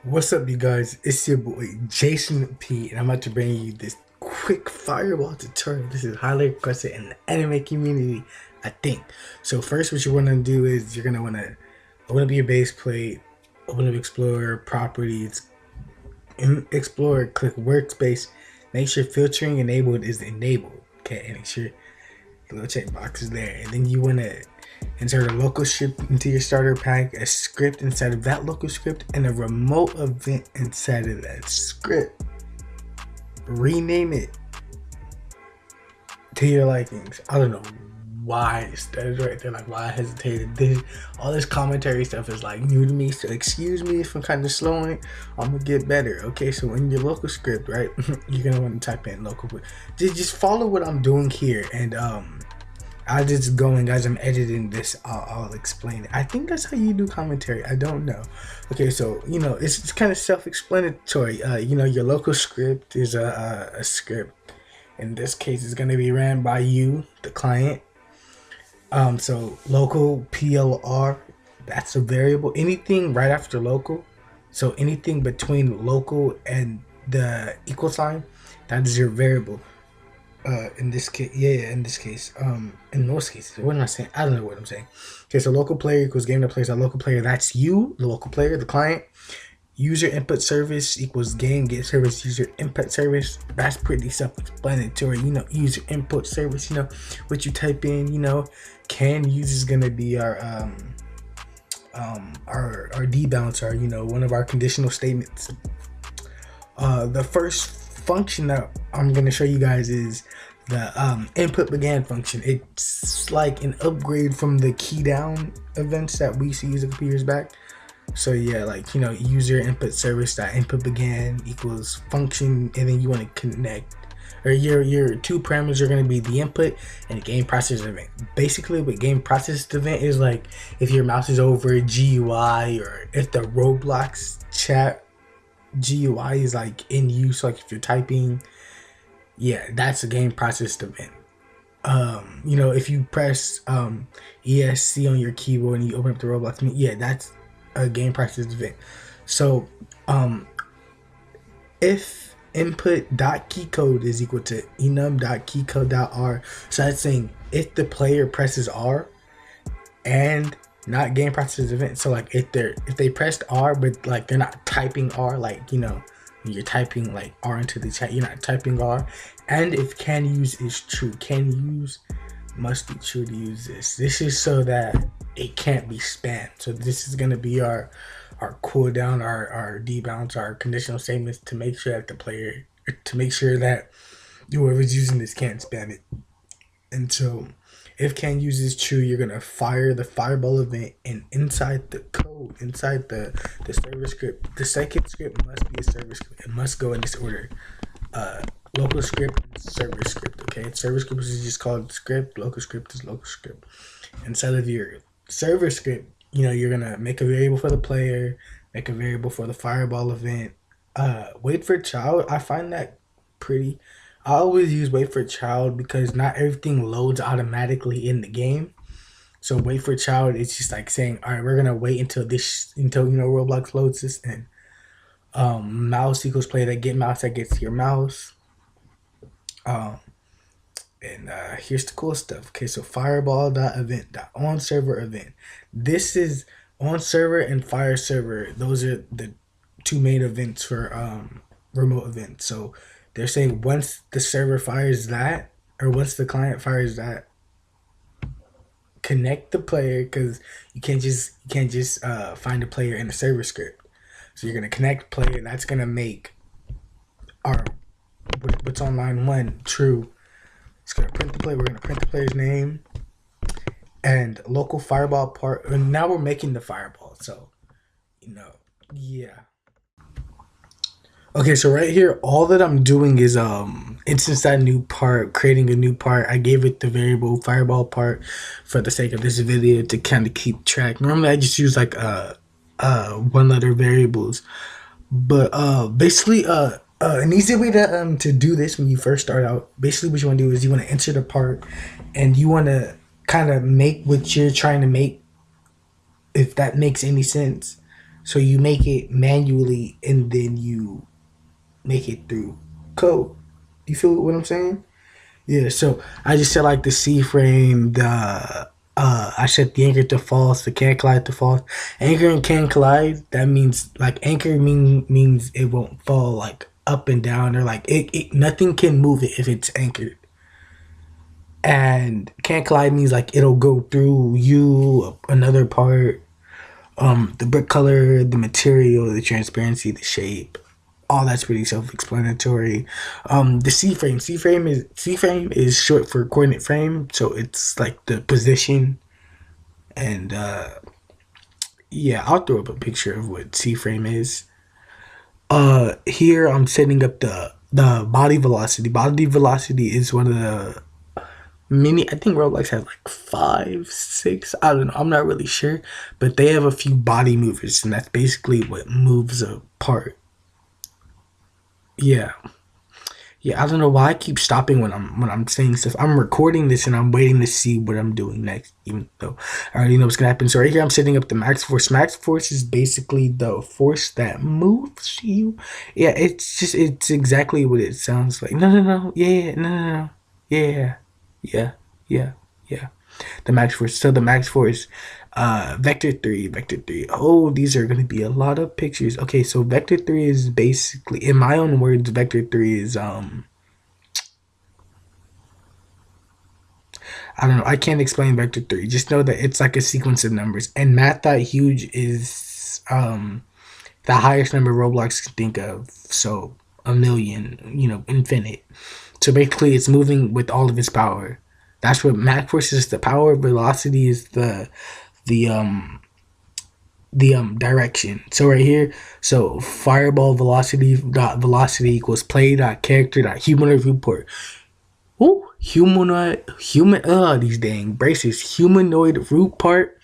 What's up, you guys? It's your boy Jason P, and I'm about to bring you this quick fireball tutorial. This is highly requested in the anime community, I think. So first, what you want to do is you're gonna want to open up your base plate, open up Explorer, Properties, in Explorer, click Workspace. Make sure filtering enabled is enabled. Okay, and make sure the little checkbox is there, and then you want to insert a local script into your starter pack, a script inside of that local script, and a remote event inside of that script. Rename it to your likings. I don't know why that is right there, like why I hesitated. All this commentary stuff is like new to me, so excuse me if I'm kind of slowing. I'm gonna get better. Okay, so in your local script, right, you're gonna want to type in local. Just follow what I'm doing here, and I'll just going as I'm editing this. I'll explain it. I think that's how you do commentary. I don't know. Okay, so it's kind of self-explanatory. Your local script is a script. In this case, it's going to be ran by you, the client. So local PLR, that's a variable. Anything right after local, so anything between local and the equal sign, that is your variable. In this case, in this case, in most cases, what am I saying? I don't know what I'm saying. Okay, so local player equals game that plays a local player. That's you, the local player, the client. User input service equals game get service user input service. That's pretty self-explanatory. User input service. What you type in. Can use is gonna be our debouncer. One of our conditional statements. The first function that I'm going to show you guys is the input began function. It's like an upgrade from the key down events that we used to use a couple years back. So yeah, user input service that input began equals function, and then you want to connect, or your two parameters are going to be the input and the game process event. Basically, what game process event is, like if your mouse is over GUI, or if the Roblox chat GUI is like in use, like if you're typing, yeah, that's a game processed event. If you press ESC on your keyboard and you open up the Roblox, yeah, that's a game processed event. So if input.keycode is equal to enum.keycode.r, so that's saying if the player presses R and not game process event. So like if they pressed R but like they're not typing R, like you're typing like R into the chat, you're not typing R. And if can use is true, can use must be true to use this. This is so that it can't be spammed. So this is gonna be our cooldown, our debounce, our conditional statements to make sure that whoever's using this can't spam it. And so if can use is true, you're gonna fire the fireball event, and inside the code, inside the server script, the second script must be a server script. It must go in this order. Local script, server script. Okay, server script is just called script. Local script is local script. Inside of your server script, you're gonna make a variable for the player, make a variable for the fireball event. Wait for child. I find that pretty. I always use wait for child because not everything loads automatically in the game. So wait for child, it's just like saying, all right, we're gonna wait until Roblox loads this. And mouse equals player that get mouse that gets your mouse. And here's the cool stuff. Okay, so fireball.event.on server event. This is on server and fire server. Those are the two main events for remote events. So they're saying once the server fires that, or once the client fires that, connect the player, because you can't just find a player in the server script. So you're gonna connect player, and that's gonna make our what's on line 1 true. It's gonna print the player. We're gonna print the player's name and local fireball part. And now we're making the fireball. So yeah. Okay, so right here, all that I'm doing is it's inside a new part, creating a new part. I gave it the variable fireball part for the sake of this video to kind of keep track. Normally I just use like one letter variables, but basically an easy way to do this when you first start out, basically what you want to do is you want to enter the part, and you want to kind of make what you're trying to make, if that makes any sense. So you make it manually and then you make it through code. You feel what I'm saying? Yeah, so I just set like the C frame, the I set the anchor to false, the can collide to false. Anchor and can collide, that means like anchor means it won't fall like up and down, or like it nothing can move it if it's anchored. And can collide means like it'll go through you, another part, the brick color, the material, the transparency, the shape, all that's pretty self-explanatory. The C frame is short for coordinate frame, so it's like the position. And yeah, I'll throw up a picture of what C frame is. Here I'm setting up the body velocity. Body velocity is one of the many. I think Roblox has like 5, 6. I don't know. I'm not really sure, but they have a few body movers, and that's basically what moves a part. Yeah. Yeah, I don't know why I keep stopping when I'm saying stuff. I'm recording this and I'm waiting to see what I'm doing next, even though I already know what's gonna happen. So right here I'm setting up the max force. Max force is basically the force that moves you. Yeah, it's exactly what it sounds like. No, yeah, no, yeah, yeah, yeah, yeah. The max force. So the max force, vector three, vector three. Oh, these are gonna be a lot of pictures. Okay, so vector three is basically, in my own words, vector three is I don't know. I can't explain vector three. Just know that it's like a sequence of numbers. And math.huge is the highest number Roblox can think of. So a million, infinite. So basically, it's moving with all of its power. That's what max force is. The power. Velocity is the um direction. So right here, so fireball velocity dot velocity equals play dot character dot humanoid viewport. Ooh, these dang braces. Humanoid root part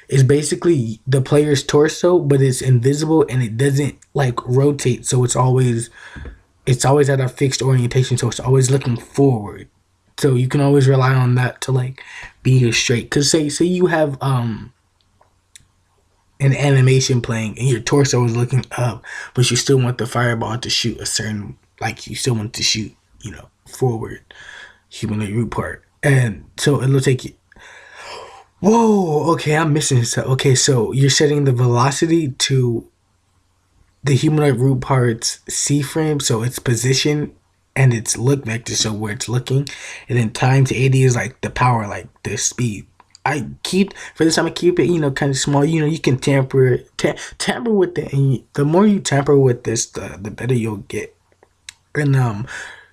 is basically the player's torso, but it's invisible and it doesn't like rotate. So it's always at a fixed orientation. So it's always looking forward. So you can always rely on that to like be straight. Cause say you have an animation playing and your torso is looking up, but you still want the fireball to shoot a certain, like you still want to shoot, forward, humanoid root part. And so it'll take you. Whoa, okay, I'm missing stuff. Okay, so you're setting the velocity to the humanoid root part's C frame, so its position and its look vector, so where it's looking, and then time to 80 is like the power, like the speed. For this time I keep it, kind of small. You can tamper with it, and the more you tamper with this, the better you'll get. And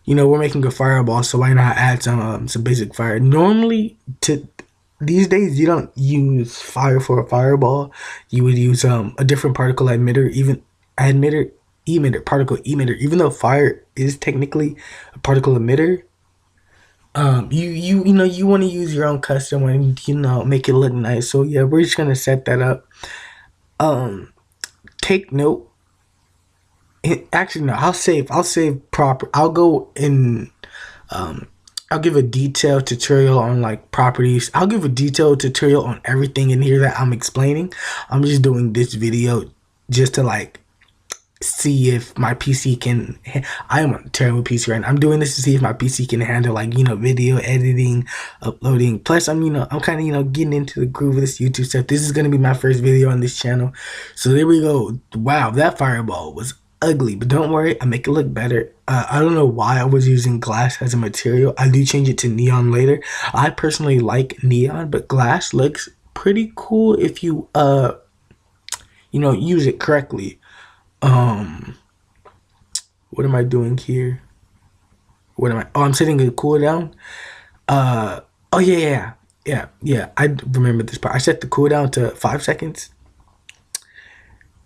we're making a fireball, so why not add some basic fire? Normally, these days you don't use fire for a fireball. You would use a different particle emitter, particle emitter. Even though fire is technically a particle emitter, you want to use your own custom one, make it look nice. So yeah, we're just gonna set that up. Take note. Actually, no, I'll save proper. I'll go in. I'll give a detailed tutorial on like properties. I'll give a detailed tutorial on everything in here that I'm explaining. I'm just doing this video just to like see if my PC can. I am on a terrible PC right now. I'm doing this to see if my PC can handle like video editing, uploading. Plus, I'm kind of getting into the groove of this YouTube stuff. This is gonna be my first video on this channel, so there we go. Wow, that fireball was ugly, but don't worry, I make it look better. I don't know why I was using glass as a material. I do change it to neon later. I personally like neon, but glass looks pretty cool if you use it correctly. What am I doing here? I'm setting a cooldown. Oh yeah. I remember this part. I set the cooldown to 5 seconds.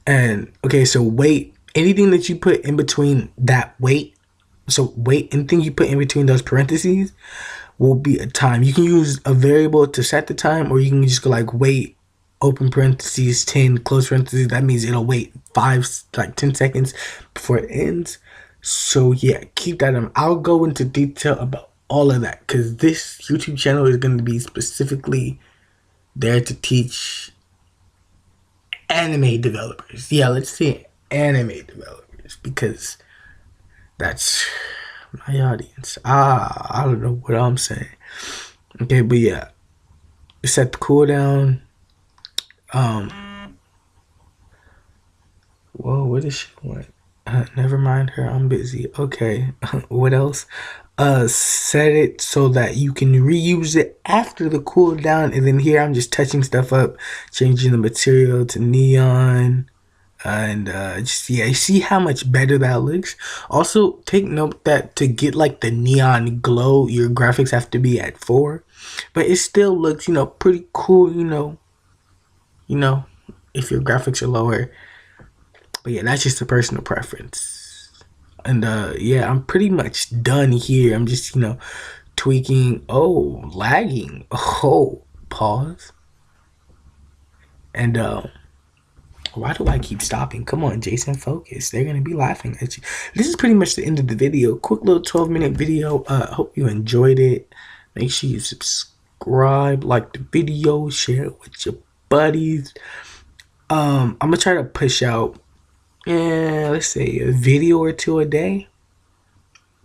And okay, so wait. Anything that you put in between that wait. So wait. Anything you put in between those parentheses will be a time. You can use a variable to set the time, or you can just go like wait, open parentheses 10, close parentheses. That means it'll wait 10 seconds before it ends. So yeah, keep that in. I'll go into detail about all of that because this YouTube channel is going to be specifically there to teach anime developers. Yeah, let's say anime developers because that's my audience. I don't know what I'm saying. Okay, but yeah, set the cooldown. Whoa, where did she went? Never mind her. I'm busy. Okay, what else? Set it so that you can reuse it after the cooldown, and then here I'm just touching stuff up, changing the material to neon, and just yeah, you see how much better that looks. Also, take note that to get like the neon glow, your graphics have to be at 4, but it still looks pretty cool. You know, if your graphics are lower. But yeah, that's just a personal preference. And yeah, I'm pretty much done here. I'm just, tweaking. Oh, lagging. Oh, pause. And why do I keep stopping? Come on, Jason, focus. They're gonna be laughing at you. This is pretty much the end of the video. Quick little 12-minute video. Hope you enjoyed it. Make sure you subscribe, like the video, share it with your buddies. I'm gonna try to push out, yeah, let's say a video or two a day.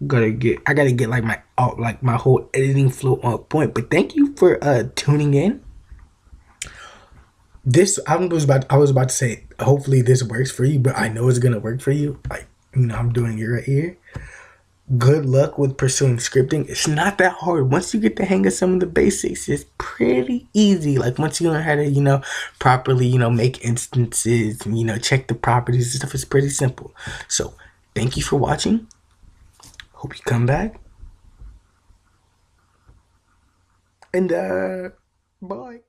I gotta get like my whole editing flow on point. But thank you for tuning in. This I was about to say hopefully this works for you, but I know it's gonna work for you. Like, I'm doing it right here. Good luck with pursuing scripting. It's not that hard. Once you get the hang of some of the basics, it's pretty easy. Like once you learn how to, properly, make instances and, check the properties and stuff, it's pretty simple. So thank you for watching. Hope you come back. And bye.